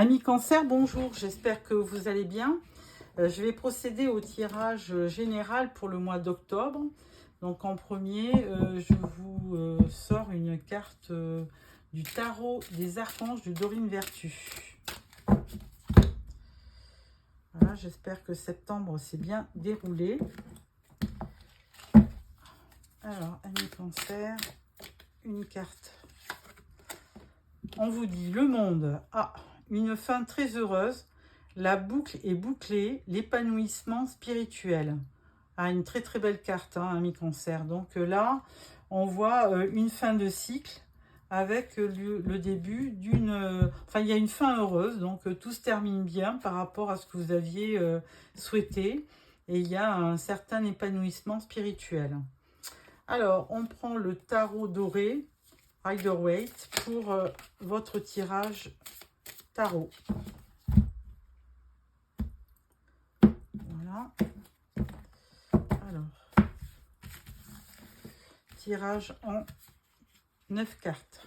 Amis Cancer, bonjour, j'espère que vous allez bien. Je vais procéder au tirage général pour le mois d'octobre. Donc en premier, je vous sors une carte du tarot des archanges de Dorine Vertu. Voilà, j'espère que septembre s'est bien déroulé. Alors, Amis Cancer, une carte. On vous dit le monde a une fin très heureuse. La boucle est bouclée, l'épanouissement spirituel. Ah, une très très belle carte, hein, Amis Cancer. Donc là, on voit une fin de cycle avec le début d'une... enfin, il y a une fin heureuse, donc tout se termine bien par rapport à ce que vous aviez souhaité. Et il y a un certain épanouissement spirituel. Alors, on prend le tarot doré, Rider-Waite, pour votre tirage tarot. Voilà. Alors, tirage en 9 cartes.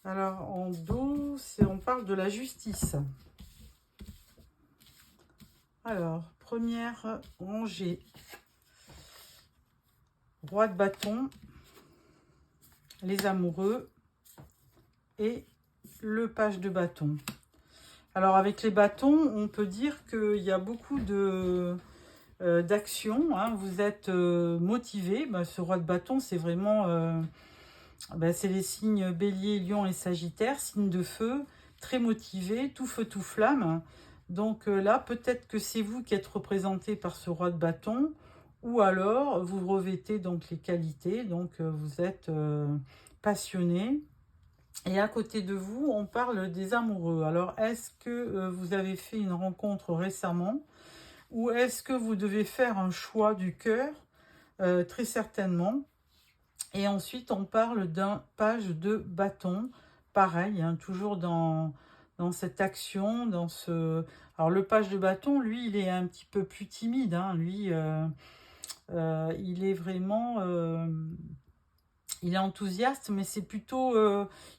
Alors, en dos, on parle de la justice. Alors, première rangée. Roi de bâton, les amoureux et le page de bâton. Alors, avec les bâtons, on peut dire qu'il y a beaucoup d'actions. Hein. Vous êtes motivé. Ce roi de bâton, c'est vraiment... c'est les signes Bélier, Lion et Sagittaire, signes de feu, très motivés, tout feu, tout flamme. Donc là, peut-être que c'est vous qui êtes représenté par ce roi de bâton, ou alors vous revêtez donc les qualités, donc vous êtes passionné. Et à côté de vous, on parle des amoureux. Alors, est-ce que vous avez fait une rencontre récemment, ou est-ce que vous devez faire un choix du cœur? Très certainement. Et ensuite, on parle d'un page de bâton. Pareil, hein, toujours dans cette action, dans ce... Alors, le page de bâton, lui, il est un petit peu plus timide. Hein. Lui, il est vraiment... il est enthousiaste, mais c'est plutôt...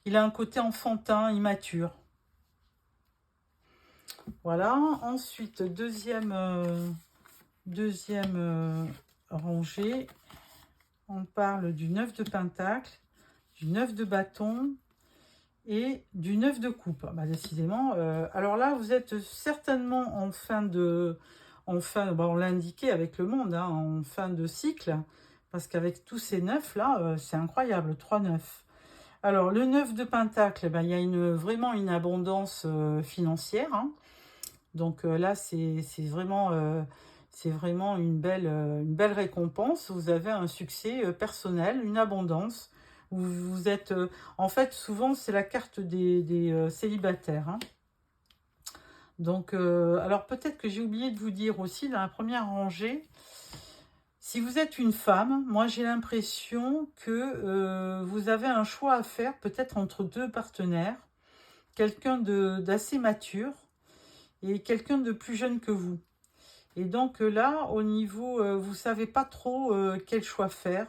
il a un côté enfantin, immature. Voilà. Ensuite, deuxième rangée. On parle du 9 de pentacle, du 9 de bâton et du 9 de coupe. Décidément, alors là, vous êtes certainement en fin de... on l'a indiqué avec le monde, hein, en fin de cycle, parce qu'avec tous ces 9 là, c'est incroyable, 3 9. Alors, le 9 de pentacle, il y a vraiment une abondance financière. Hein. Donc là, c'est vraiment une belle récompense. Vous avez un succès personnel, une abondance. Vous êtes... en fait, souvent, c'est la carte des célibataires. Hein. Donc, alors peut-être que j'ai oublié de vous dire aussi, dans la première rangée, si vous êtes une femme, moi j'ai l'impression que vous avez un choix à faire, peut-être entre deux partenaires, quelqu'un d'assez mature et quelqu'un de plus jeune que vous. Et donc là, au niveau, vous ne savez pas trop quel choix faire,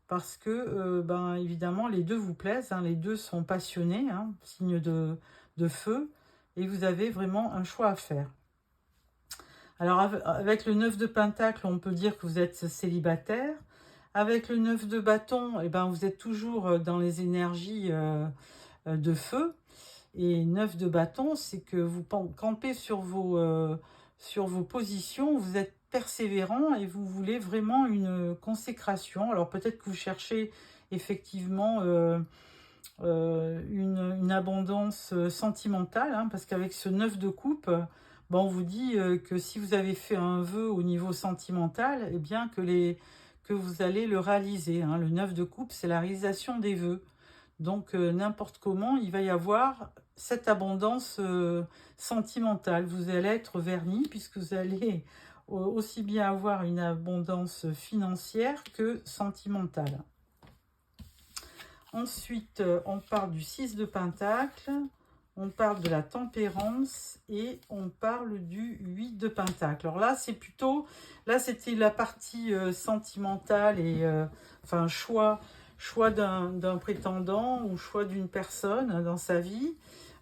parce que, évidemment, les deux vous plaisent, hein, les deux sont passionnés, hein, signe de feu, et vous avez vraiment un choix à faire. Alors, avec le 9 de pentacle, on peut dire que vous êtes célibataire. Avec le 9 de bâton, vous êtes toujours dans les énergies de feu. Et 9 de bâton, c'est que vous campez sur vos positions, vous êtes persévérant et vous voulez vraiment une consécration. Alors peut-être que vous cherchez effectivement une abondance sentimentale, hein, parce qu'avec ce 9 de coupe, on vous dit que si vous avez fait un vœu au niveau sentimental, eh bien que vous allez le réaliser. Hein. Le 9 de coupe, c'est la réalisation des vœux. Donc, n'importe comment, il va y avoir cette abondance sentimentale. Vous allez être verni puisque vous allez aussi bien avoir une abondance financière que sentimentale. Ensuite, on parle du 6 de Pentacle, on parle de la tempérance et on parle du 8 de Pentacle. Alors là, c'est plutôt, là c'était la partie sentimentale et enfin choix d'un prétendant ou choix d'une personne dans sa vie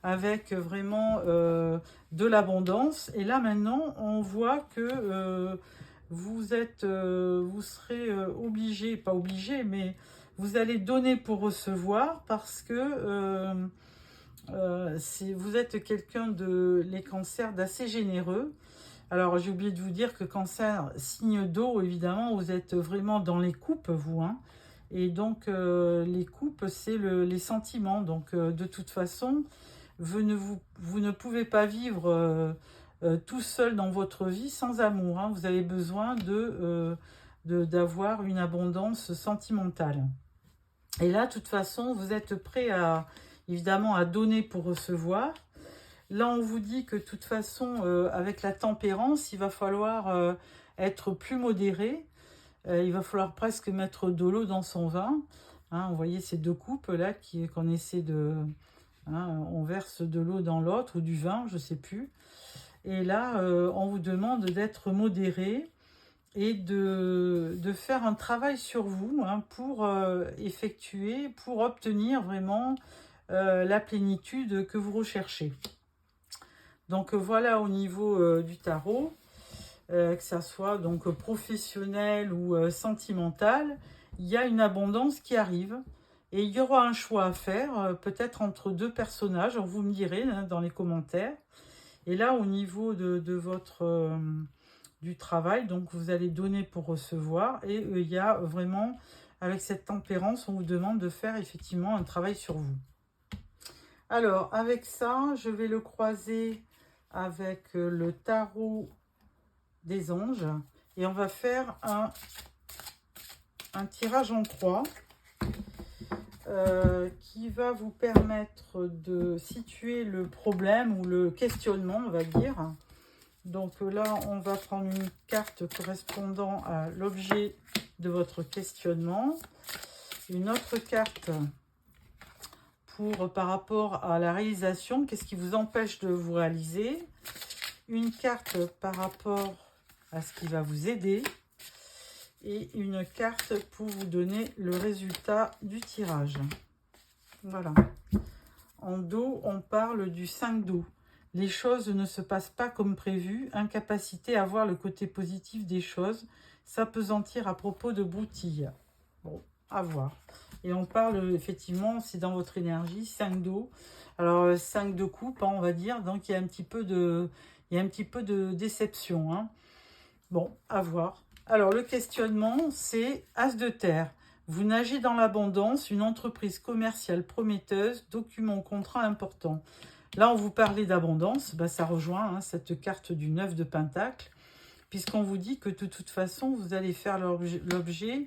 avec vraiment de l'abondance. Et là maintenant, on voit que vous serez obligé, pas obligé, mais vous allez donner pour recevoir parce que vous êtes quelqu'un les cancers d'assez généreux. Alors j'ai oublié de vous dire que cancer, signe d'eau, évidemment, vous êtes vraiment dans les coupes, vous. Hein. Et donc les coupes, c'est les sentiments. Donc de toute façon, vous ne pouvez pas vivre tout seul dans votre vie sans amour. Hein. Vous avez besoin d'avoir une abondance sentimentale. Et là, de toute façon, vous êtes prêt évidemment à donner pour recevoir. Là, on vous dit que de toute façon, avec la tempérance, il va falloir être plus modéré. Il va falloir presque mettre de l'eau dans son vin. Hein, vous voyez ces deux coupes là qu'on essaie de... Hein, on verse de l'eau dans l'autre ou du vin, je ne sais plus. Et là, on vous demande d'être modéré et de faire un travail sur vous hein, pour pour obtenir vraiment la plénitude que vous recherchez. Donc voilà au niveau du tarot, que ça soit donc professionnel ou sentimental, il y a une abondance qui arrive et il y aura un choix à faire, peut-être entre deux personnages, vous me direz hein, dans les commentaires. Et là au niveau de votre... du travail, donc vous allez donner pour recevoir et il y a vraiment, avec cette tempérance, on vous demande de faire effectivement un travail sur vous. Alors, avec ça, je vais le croiser avec le tarot des anges et on va faire un tirage en croix qui va vous permettre de situer le problème ou le questionnement, on va dire. Donc là, on va prendre une carte correspondant à l'objet de votre questionnement. Une autre carte par rapport à la réalisation, qu'est-ce qui vous empêche de vous réaliser. Une carte par rapport à ce qui va vous aider. Et une carte pour vous donner le résultat du tirage. Voilà. En dos, on parle du 5 d'eau. Les choses ne se passent pas comme prévu, incapacité à voir le côté positif des choses, s'apesantir à propos de broutilles. Bon, à voir. Et on parle, effectivement, c'est dans votre énergie, 5 d'eau. Alors, 5 de coupe, hein, on va dire, donc il y a un petit peu de déception. Hein. Bon, à voir. Alors, le questionnement, c'est As de terre. Vous nagez dans l'abondance, une entreprise commerciale prometteuse, document, contrat important. Là, on vous parlait d'abondance, bah, ça rejoint hein, cette carte du 9 de Pentacle, puisqu'on vous dit que de toute façon, vous allez faire l'objet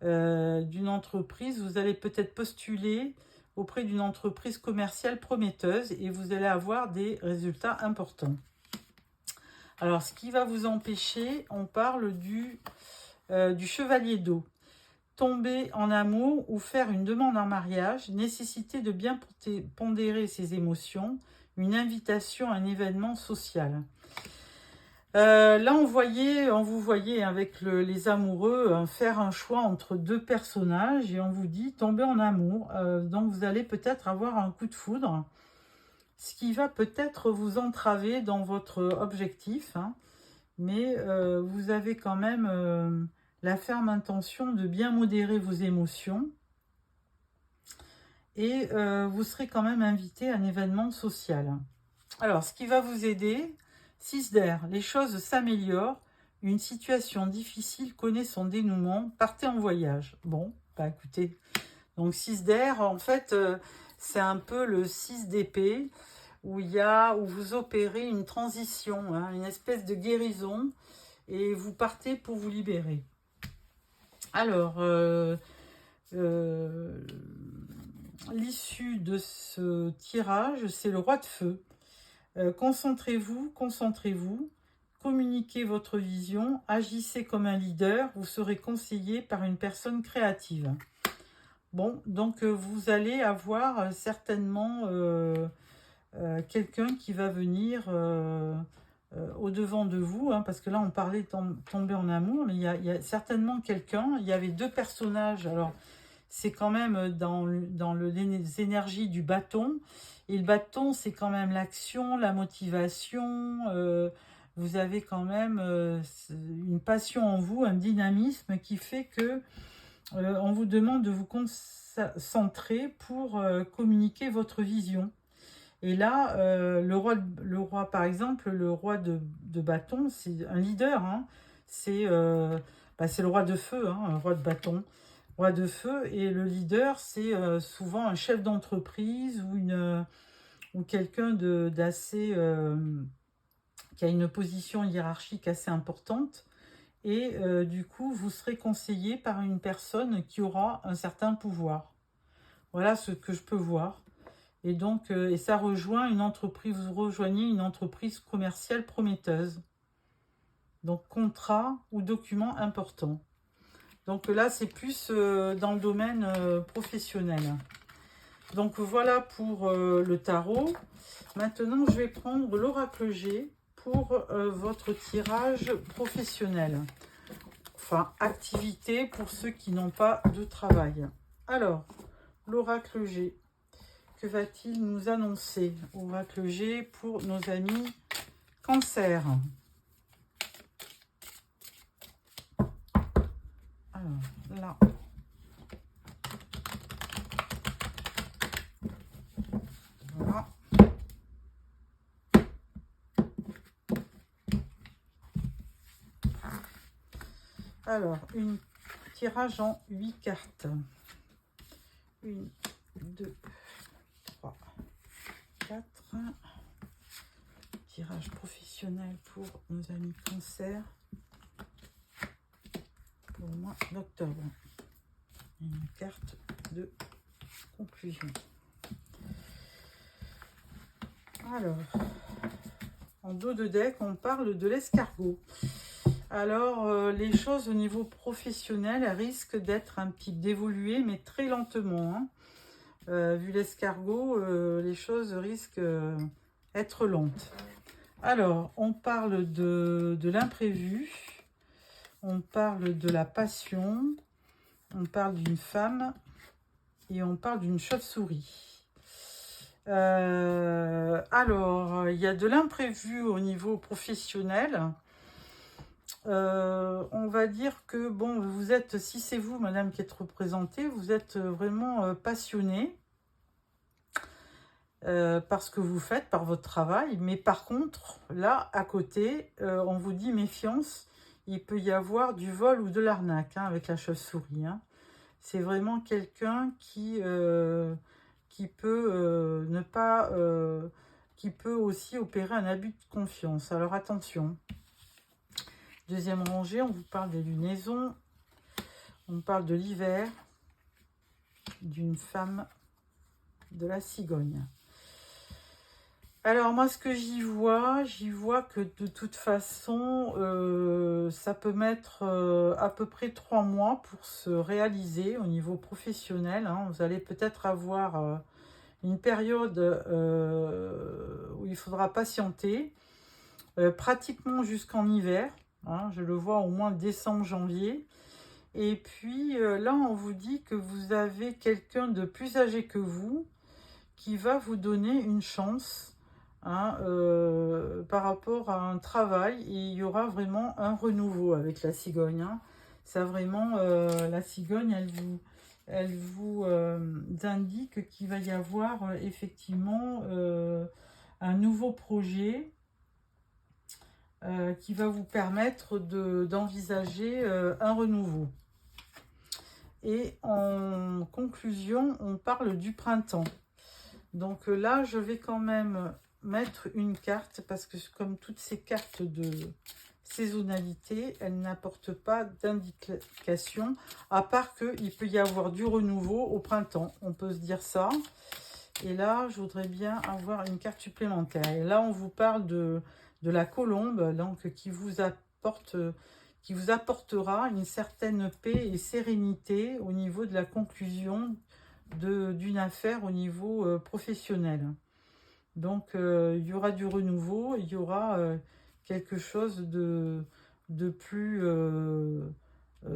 d'une entreprise, vous allez peut-être postuler auprès d'une entreprise commerciale prometteuse et vous allez avoir des résultats importants. Alors, ce qui va vous empêcher, on parle du chevalier d'eau. Tomber en amour ou faire une demande en mariage, nécessité de bien pondérer ses émotions, une invitation à un événement social. Là, on vous voyait avec les amoureux faire un choix entre deux personnages et on vous dit tomber en amour. Donc, vous allez peut-être avoir un coup de foudre, ce qui va peut-être vous entraver dans votre objectif. Hein, mais vous avez quand même... la ferme intention de bien modérer vos émotions et vous serez quand même invité à un événement social. Alors, ce qui va vous aider, 6 d'air, les choses s'améliorent, une situation difficile connaît son dénouement, partez en voyage. Bon, bah écoutez, donc 6 d'air, en fait, c'est un peu le 6 d'épée où vous opérez une transition, hein, une espèce de guérison et vous partez pour vous libérer. Alors, l'issue de ce tirage, c'est le roi de feu. Concentrez-vous, communiquez votre vision, agissez comme un leader, vous serez conseillé par une personne créative. Bon, donc vous allez avoir certainement quelqu'un qui va venir au-devant de vous, hein, parce que là on parlait de tomber en amour, mais il y a certainement quelqu'un, il y avait deux personnages, alors c'est quand même dans les énergies du bâton, et le bâton c'est quand même l'action, la motivation, vous avez quand même une passion en vous, un dynamisme qui fait que on vous demande de vous concentrer pour communiquer votre vision. Et là, le roi, par exemple, le roi de bâton, c'est un leader, hein. C'est le roi de feu, hein, un roi de bâton. Roi de feu, et le leader, c'est souvent un chef d'entreprise ou quelqu'un d'assez... qui a une position hiérarchique assez importante. Et du coup, vous serez conseillé par une personne qui aura un certain pouvoir. Voilà ce que je peux voir. Et donc, et ça rejoint une entreprise, vous rejoignez une entreprise commerciale prometteuse. Donc, contrat ou document important. Donc là, c'est plus dans le domaine professionnel. Donc, voilà pour le tarot. Maintenant, je vais prendre l'oracle G pour votre tirage professionnel. Enfin, activité pour ceux qui n'ont pas de travail. Alors, l'oracle G. Que va-t-il nous annoncer? Oracle G pour nos amis Cancer. Alors, là. Voilà. Alors, un tirage en 8 cartes. 1, 2, 3, 4. Tirage professionnel pour nos amis Cancer. Pour le mois d'octobre. Une carte de conclusion. Alors, en dos de deck, on parle de l'escargot. Alors, les choses au niveau professionnel risquent d'être un petit d'évoluer, mais très lentement, hein. Vu l'escargot, les choses risquent d'être lentes. Alors, on parle de l'imprévu, on parle de la passion, on parle d'une femme et on parle d'une chauve-souris. Alors, il y a de l'imprévu au niveau professionnel. On va dire que, bon, vous êtes, si c'est vous, madame, qui êtes représentée, vous êtes vraiment passionnée par ce que vous faites, par votre travail. Mais par contre, là, à côté, on vous dit méfiance, il peut y avoir du vol ou de l'arnaque, hein, avec la chauve-souris, hein. C'est vraiment quelqu'un qui peut ne pas... qui peut aussi opérer un abus de confiance. Alors attention. Deuxième rangée, on vous parle des lunaisons. On parle de l'hiver, d'une femme, de la cigogne. Alors moi, ce que j'y vois que de toute façon, ça peut mettre à peu près 3 mois pour se réaliser au niveau professionnel, hein. Vous allez peut-être avoir une période où il faudra patienter, pratiquement jusqu'en hiver, hein, je le vois au moins décembre, janvier. Et puis là, on vous dit que vous avez quelqu'un de plus âgé que vous qui va vous donner une chance, hein, par rapport à un travail, et il y aura vraiment un renouveau avec la cigogne, hein. Ça vraiment, la cigogne, elle vous indique qu'il va y avoir effectivement un nouveau projet qui va vous permettre d'envisager un renouveau. Et en conclusion, on parle du printemps. Donc là, je vais quand même mettre une carte, parce que comme toutes ces cartes de saisonnalité, elles n'apportent pas d'indication, à part qu'il peut y avoir du renouveau au printemps. On peut se dire ça. Et là, je voudrais bien avoir une carte supplémentaire. Et là, on vous parle de de la colombe, donc qui vous apportera une certaine paix et sérénité au niveau de la conclusion d'une affaire au niveau professionnel. Donc, il y aura du renouveau, il y aura quelque chose de plus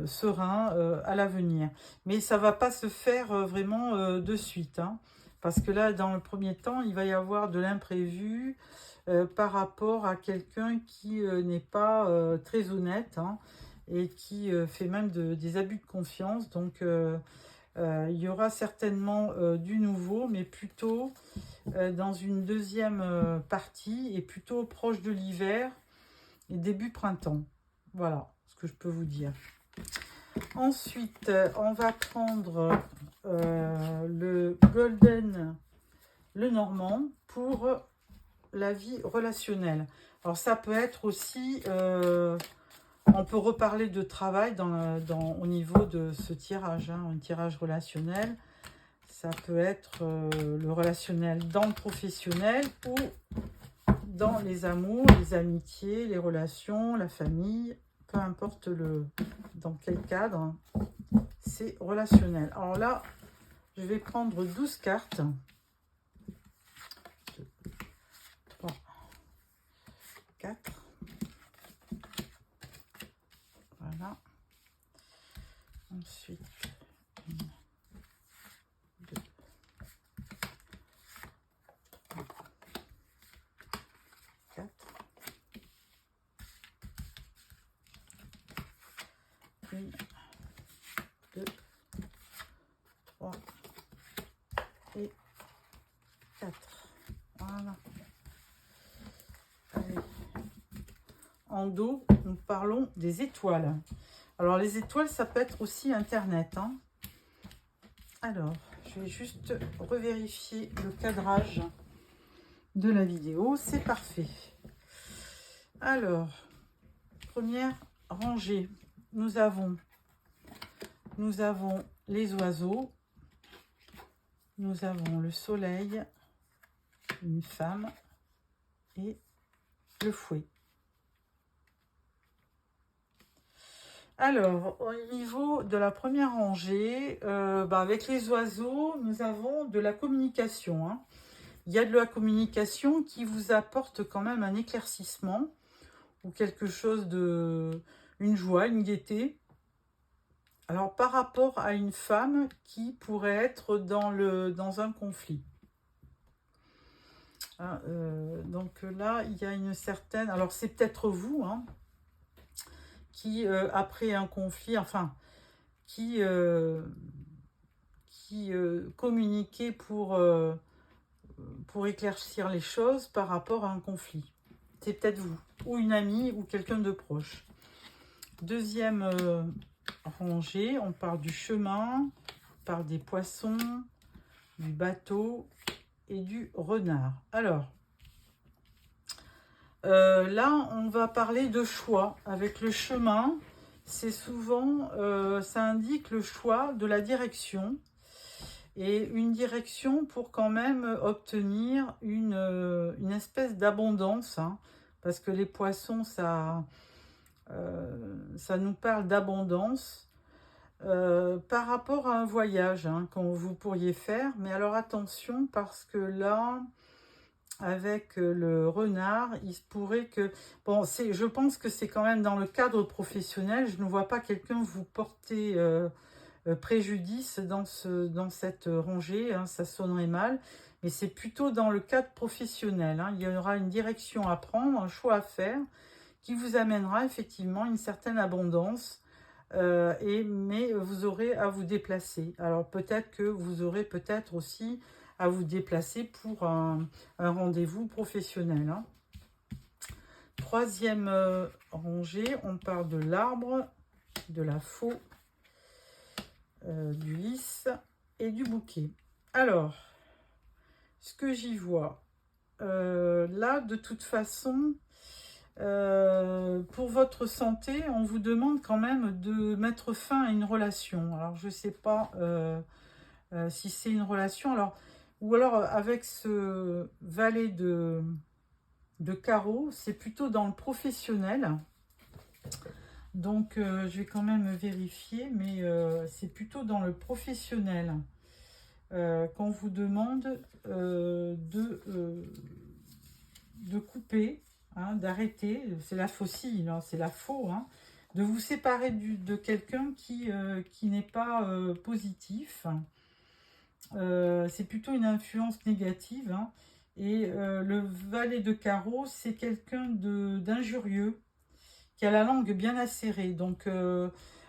serein à l'avenir. Mais ça ne va pas se faire vraiment de suite, hein, parce que là, dans le premier temps, il va y avoir de l'imprévu par rapport à quelqu'un qui n'est pas très honnête, hein, et qui fait même des abus de confiance. Donc, il y aura certainement du nouveau, mais plutôt dans une deuxième partie et plutôt proche de l'hiver et début printemps. Voilà ce que je peux vous dire. Ensuite, on va prendre le Golden, le Normand, pour la vie relationnelle. Alors ça peut être aussi, on peut reparler de travail au niveau de ce tirage, hein, un tirage relationnel. Ça peut être le relationnel dans le professionnel ou dans les amours, les amitiés, les relations, la famille, peu importe dans quel cadre, c'est relationnel. Alors là, je vais prendre 12 cartes. 2, 3, 4. Voilà. Ensuite, 1, 2, 3, 4. 1, 2, 3 et 4. Voilà. Allez. En dos, nous parlons des étoiles. Alors, les étoiles, ça peut être aussi Internet, hein. Alors, je vais juste revérifier le cadrage de la vidéo. C'est parfait. Alors, première rangée, nous avons les oiseaux, nous avons le soleil, une femme et le fouet. Alors, au niveau de la première rangée, avec les oiseaux, nous avons de la communication, hein. Il y a de la communication qui vous apporte quand même un éclaircissement ou quelque chose une joie, une gaieté. Alors, par rapport à une femme qui pourrait être dans un conflit. Hein, donc là, il y a une certaine... Alors, c'est peut-être vous, hein, qui, après un conflit, enfin, qui communiquait pour éclaircir les choses par rapport à un conflit. C'est peut-être vous, ou une amie, ou quelqu'un de proche. Deuxième rangée, on parle du chemin, on parle des poissons, du bateau et du renard. Alors, là, on va parler de choix. Avec le chemin, c'est souvent, ça indique le choix de la direction. Et une direction pour quand même obtenir une espèce d'abondance, hein, parce que les poissons, ça nous parle d'abondance par rapport à un voyage, hein, que vous pourriez faire. Mais alors attention, parce que là, avec le renard, il se pourrait que... Bon, je pense que c'est quand même dans le cadre professionnel. Je ne vois pas quelqu'un vous porter préjudice dans cette rangée, hein, ça sonnerait mal. Mais c'est plutôt dans le cadre professionnel, hein. Il y aura une direction à prendre, un choix à faire, qui vous amènera effectivement une certaine abondance. Mais vous aurez à vous déplacer. Alors peut-être que vous aurez peut-être aussi à vous déplacer pour un rendez-vous professionnel, hein. Troisième rangée, on parle de l'arbre, de la faux, du lys et du bouquet. Alors, ce que j'y vois, là, de toute façon, pour votre santé, on vous demande quand même de mettre fin à une relation. Alors, je ne sais pas si c'est une relation, ou alors avec ce valet de carreau, c'est plutôt dans le professionnel. Donc, je vais quand même vérifier, mais c'est plutôt dans le professionnel qu'on vous demande de couper, hein, d'arrêter. C'est la faucille, hein, c'est la faux, hein, de vous séparer de quelqu'un qui n'est pas positif. C'est plutôt une influence négative, hein. Et le valet de carreau, c'est quelqu'un d'injurieux, qui a la langue bien acérée. Donc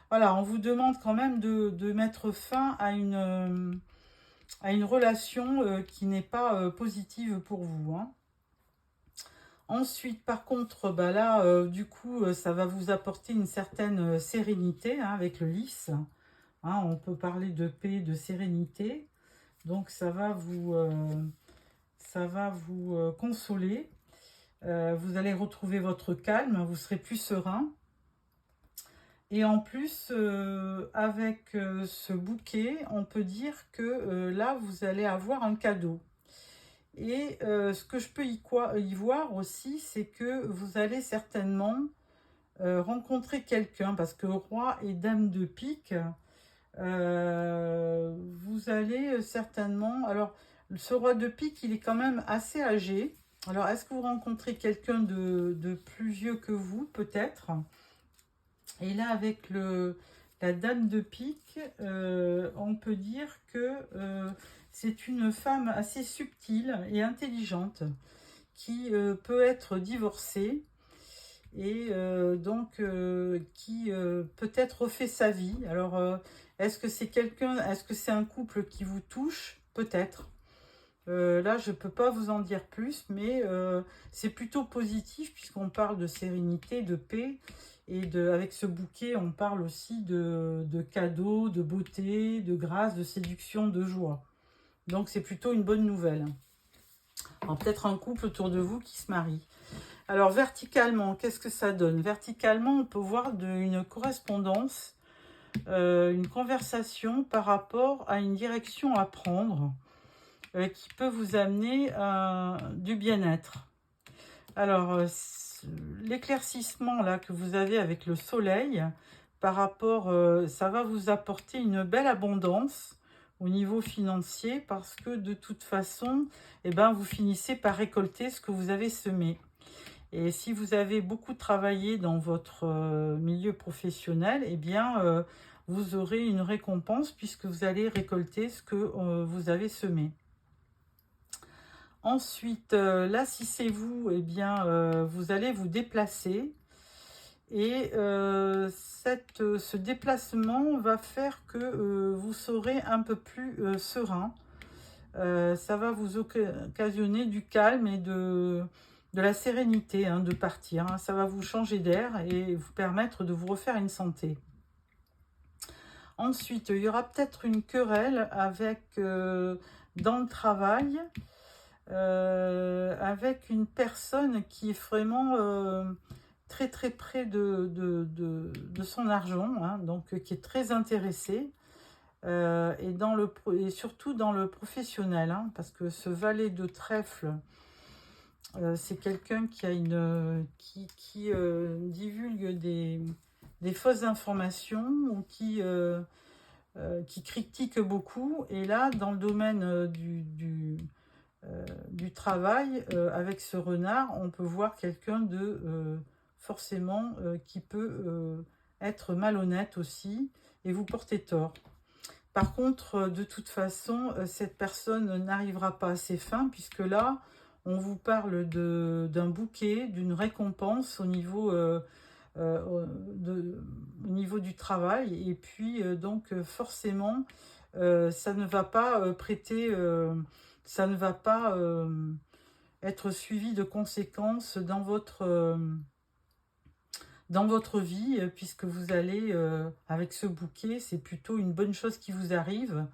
voilà, on vous demande quand même de mettre fin à une relation qui n'est pas positive pour vous, hein. Ensuite, par contre, bah là, du coup, ça va vous apporter une certaine sérénité, hein, avec le lys. Hein, on peut parler de paix, de sérénité. Donc, ça va vous consoler. Vous allez retrouver votre calme, vous serez plus serein. Et en plus, avec ce bouquet, on peut dire que là, vous allez avoir un cadeau. Et ce que je peux y voir aussi, c'est que vous allez certainement rencontrer quelqu'un, parce que roi et dame de pique, vous allez certainement... Alors, ce roi de pique, il est quand même assez âgé. Alors, est-ce que vous rencontrez quelqu'un de plus vieux que vous, peut-être? Et là, avec la dame de pique, on peut dire que c'est une femme assez subtile et intelligente qui peut être divorcée et donc qui peut-être refait sa vie. Alors, est-ce que c'est un couple qui vous touche? Peut-être. Là, je ne peux pas vous en dire plus, mais c'est plutôt positif puisqu'on parle de sérénité, de paix. Et avec ce bouquet, on parle aussi de cadeaux, de beauté, de grâce, de séduction, de joie. Donc, c'est plutôt une bonne nouvelle. Alors, peut-être un couple autour de vous qui se marie. Alors, verticalement, qu'est-ce que ça donne? Verticalement, on peut voir une correspondance, une conversation par rapport à une direction à prendre qui peut vous amener du bien-être. Alors, l'éclaircissement là que vous avez avec le soleil, par rapport, ça va vous apporter une belle abondance au niveau financier parce que de toute façon, eh ben, vous finissez par récolter ce que vous avez semé. Et si vous avez beaucoup travaillé dans votre milieu professionnel, eh bien, vous aurez une récompense puisque vous allez récolter ce que vous avez semé. Ensuite, là, si c'est vous, eh bien, vous allez vous déplacer. Et ce déplacement va faire que vous serez un peu plus serein. Ça va vous occasionner du calme et de la sérénité, hein, de partir. Hein. Ça va vous changer d'air et vous permettre de vous refaire une santé. Ensuite, il y aura peut-être une querelle avec, dans le travail, avec une personne qui est vraiment très très près de son argent, hein, donc qui est très intéressée, et surtout dans le professionnel, hein, parce que ce valet de trèfle, c'est quelqu'un qui divulgue des fausses informations ou qui critique beaucoup. Et là, dans le domaine du travail, avec ce renard, on peut voir quelqu'un forcément qui peut être malhonnête aussi et vous porter tort. Par contre, de toute façon, cette personne n'arrivera pas à ses fins puisque là, on vous parle d'un bouquet, d'une récompense au niveau du travail. Et puis, donc, forcément, ça ne va pas prêter... ça ne va pas être suivi de conséquences dans votre vie, puisque vous allez, avec ce bouquet, c'est plutôt une bonne chose qui vous arrive.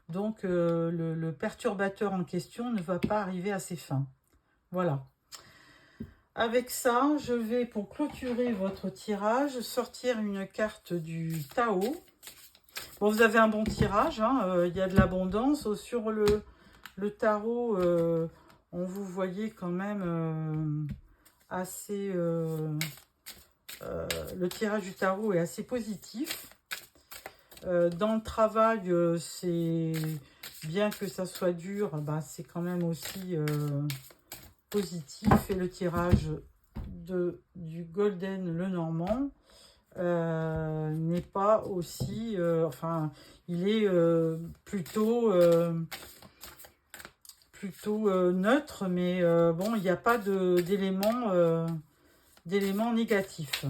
Donc, le perturbateur en question ne va pas arriver à ses fins. Voilà. Avec ça, je vais, pour clôturer votre tirage, sortir une carte du Tao. Bon, vous avez un bon tirage, hein, il y a de l'abondance. Sur le tarot, on vous voyait quand même assez... le tirage du tarot est assez positif. Dans le travail, c'est bien que ça soit dur, bah, c'est quand même aussi positif. Et le tirage du Golden Lenormand n'est pas aussi... enfin, il est plutôt neutre, mais bon, il n'y a pas d'éléments négatifs.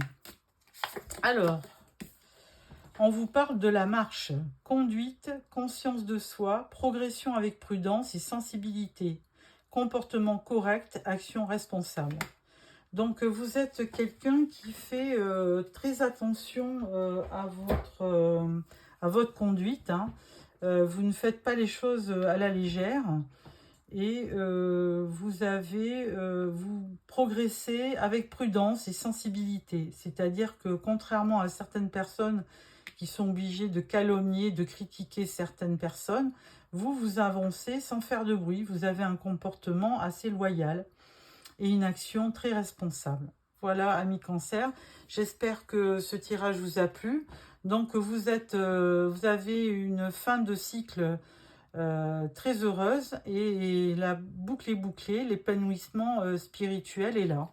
Alors, on vous parle de la marche, conduite, conscience de soi, progression avec prudence et sensibilité, comportement correct, action responsable. Donc, vous êtes quelqu'un qui fait très attention à votre conduite. Hein. Vous ne faites pas les choses à la légère et vous progressez avec prudence et sensibilité. C'est-à-dire que contrairement à certaines personnes qui sont obligés de calomnier, de critiquer certaines personnes, vous avancez sans faire de bruit. Vous avez un comportement assez loyal et une action très responsable. Voilà, amis Cancer, j'espère que ce tirage vous a plu. Donc, vous avez une fin de cycle très heureuse et la boucle est bouclée, l'épanouissement spirituel est là.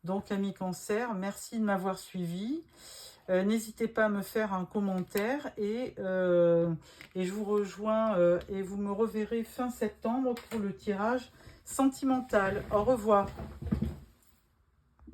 Donc, amis Cancer, merci de m'avoir suivi. N'hésitez pas à me faire un commentaire et je vous rejoins et vous me reverrez fin septembre pour le tirage sentimental. Au revoir.